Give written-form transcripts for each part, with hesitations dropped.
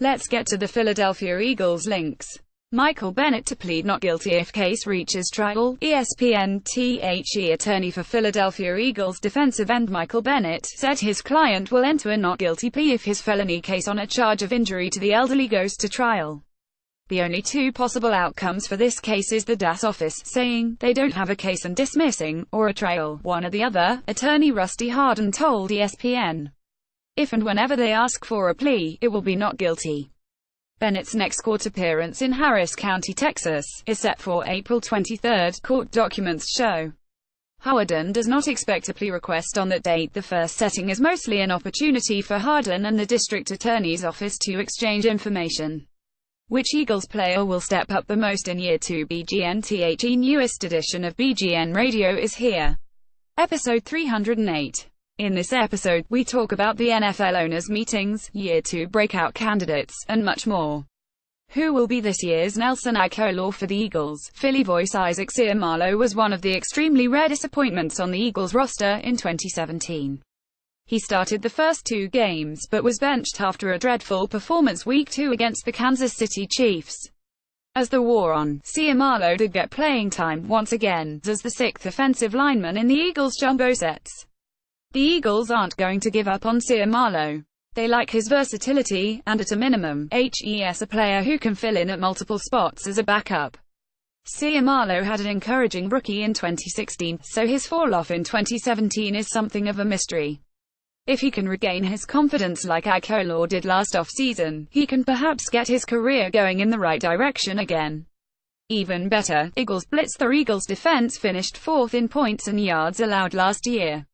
Let's get to the Philadelphia Eagles links. Michael Bennett to plead not guilty if case reaches trial. ESPN The attorney for Philadelphia Eagles defensive end Michael Bennett said his client will enter a not guilty plea if his felony case on a charge of injury to the elderly goes to trial. The only two possible outcomes for this case is the DA's office saying they don't have a case and dismissing, or a trial, one or the other, attorney Rusty Hardin told ESPN. If and whenever they ask for a plea, it will be not guilty. Bennett's next court appearance in Harris County, Texas, is set for April 23, court documents show. Hardin does not expect a plea request on that date. The first setting is mostly an opportunity for Hardin and the district attorney's office to exchange information. Which Eagles player will step up the most in Year 2 BGN? The newest edition of BGN Radio is here. Episode 308. In this episode, we talk about the NFL owners' meetings, Year 2 breakout candidates, and much more. Who will be this year's Nelson Agholor for the Eagles? Philly voice Isaac Seumalo was one of the extremely rare disappointments on the Eagles roster in 2017. He started the first two games, but was benched after a dreadful performance Week 2 against the Kansas City Chiefs. As the war on, Seumalo did get playing time once again, as the sixth offensive lineman in the Eagles' jumbo sets. The Eagles aren't going to give up on Seumalo. They like his versatility, and at a minimum, a player who can fill in at multiple spots as a backup. Seumalo had an encouraging rookie in 2016, so his fall-off in 2017 is something of a mystery. If he can regain his confidence like Agholor did last off-season, he can perhaps get his career going in the right direction again. Even better, Eagles blitz. The Eagles' defense finished fourth in points and yards allowed last year.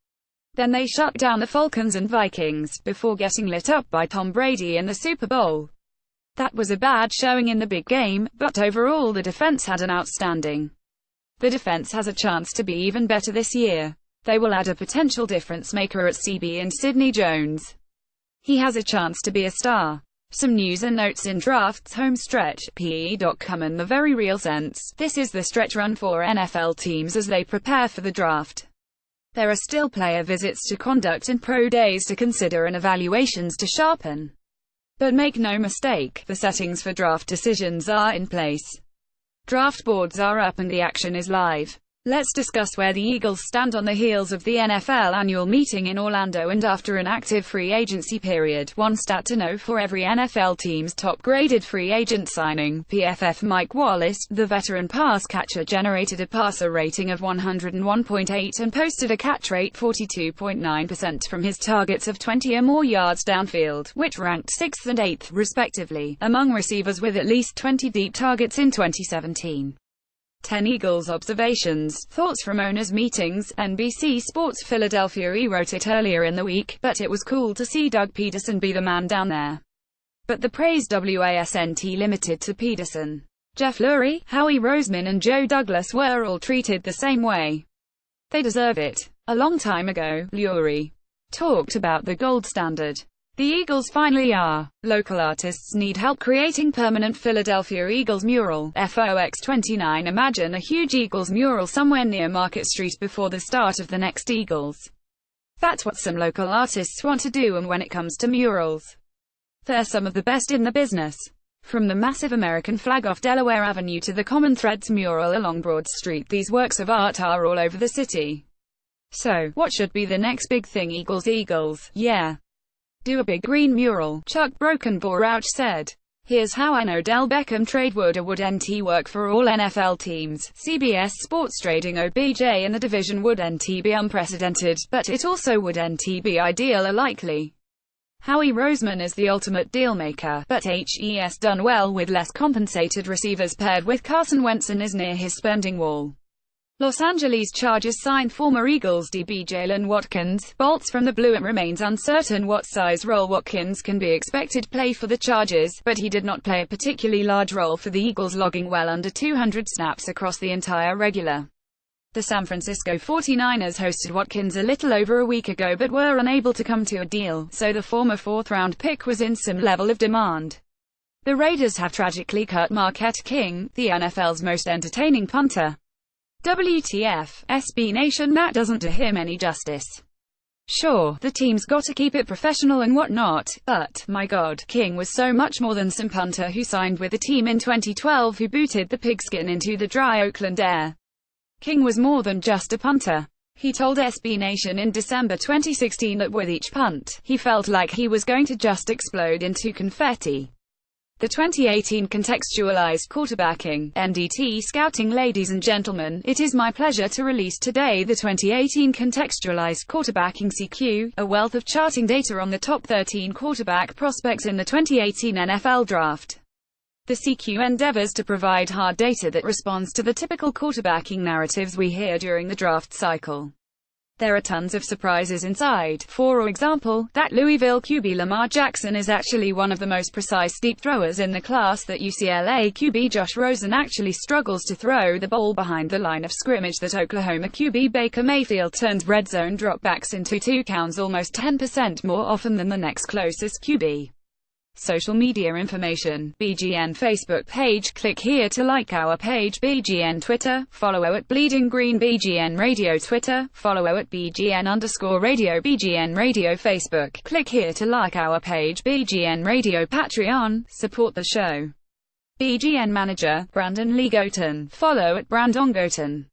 Then they shut down the Falcons and Vikings, before getting lit up by Tom Brady in the Super Bowl. That was a bad showing in the big game, but overall the defense had an outstanding. The defense has a chance to be even better this year. They will add a potential difference maker at CB in Sidney Jones. He has a chance to be a star. Some news and notes in draft's home stretch. PE.com. In the very real sense, this is the stretch run for NFL teams as they prepare for the draft. There are still player visits to conduct and pro days to consider and evaluations to sharpen. But make no mistake, the settings for draft decisions are in place. Draft boards are up and the action is live. Let's discuss where the Eagles stand on the heels of the NFL annual meeting in Orlando and after an active free agency period. One stat to know for every NFL team's top-graded free agent signing. PFF Mike Wallace, the veteran pass catcher, generated a passer rating of 101.8 and posted a catch rate 42.9% from his targets of 20 or more yards downfield, which ranked 6th and 8th, respectively, among receivers with at least 20 deep targets in 2017. 10 Eagles observations, thoughts from owners' meetings. NBC Sports Philadelphia wrote it earlier in the week, but it was cool to see Doug Peterson be the man down there. But the praise wasn't limited to Peterson. Jeff Lurie, Howie Roseman and Joe Douglas were all treated the same way. They deserve it. A long time ago, Lurie talked about the gold standard. The Eagles finally are. Local artists need help creating permanent Philadelphia Eagles mural. FOX29. Imagine a huge Eagles mural somewhere near Market Street before the start of the next Eagles. That's what some local artists want to do, and when it comes to murals, they're some of the best in the business. From the massive American flag off Delaware Avenue to the Common Threads mural along Broad Street, these works of art are all over the city. So, what should be the next big thing? Eagles, yeah. Do a big green mural, Chuck Brokenborough said. Here's how I know Del Beckham trade wouldn't work for all NFL teams. CBS Sports trading OBJ in the division wouldn't be unprecedented, but it also wouldn't be ideal or likely. Howie Roseman is the ultimate dealmaker, but HES done well with less compensated receivers paired with Carson Wentz and is near his spending wall. Los Angeles Chargers signed former Eagles DB Jalen Watkins. Bolts from the Blue. It remains uncertain what size role Watkins can be expected to play for the Chargers, but he did not play a particularly large role for the Eagles, logging well under 200 snaps across the entire regular. The San Francisco 49ers hosted Watkins a little over a week ago but were unable to come to a deal, so the former fourth-round pick was in some level of demand. The Raiders have tragically cut Marquette King, the NFL's most entertaining punter. WTF, SB Nation, that doesn't do him any justice. Sure, the team's gotta keep it professional and whatnot, but, my god, King was so much more than some punter who signed with the team in 2012 who booted the pigskin into the dry Oakland air. King was more than just a punter. He told SB Nation in December 2016 that with each punt, he felt like he was going to just explode into confetti. The 2018 Contextualized Quarterbacking (NDT) Scouting. Ladies and gentlemen, it is my pleasure to release today the 2018 Contextualized Quarterbacking CQ, a wealth of charting data on the top 13 quarterback prospects in the 2018 NFL Draft. The CQ endeavors to provide hard data that responds to the typical quarterbacking narratives we hear during the draft cycle. There are tons of surprises inside. For example, that Louisville QB Lamar Jackson is actually one of the most precise deep throwers in the class, that UCLA QB Josh Rosen actually struggles to throw the ball behind the line of scrimmage, that Oklahoma QB Baker Mayfield turns red zone dropbacks into touchdowns almost 10% more often than the next closest QB. Social media information. BGN Facebook page. Click here to like our page. BGN Twitter. Follow at Bleeding Green. BGN Radio Twitter. Follow at BGN_radio. BGN Radio Facebook. Click here to like our page. BGN Radio Patreon. Support the show. BGN Manager. Brandon Lee Goten. Follow at Brandon Goten.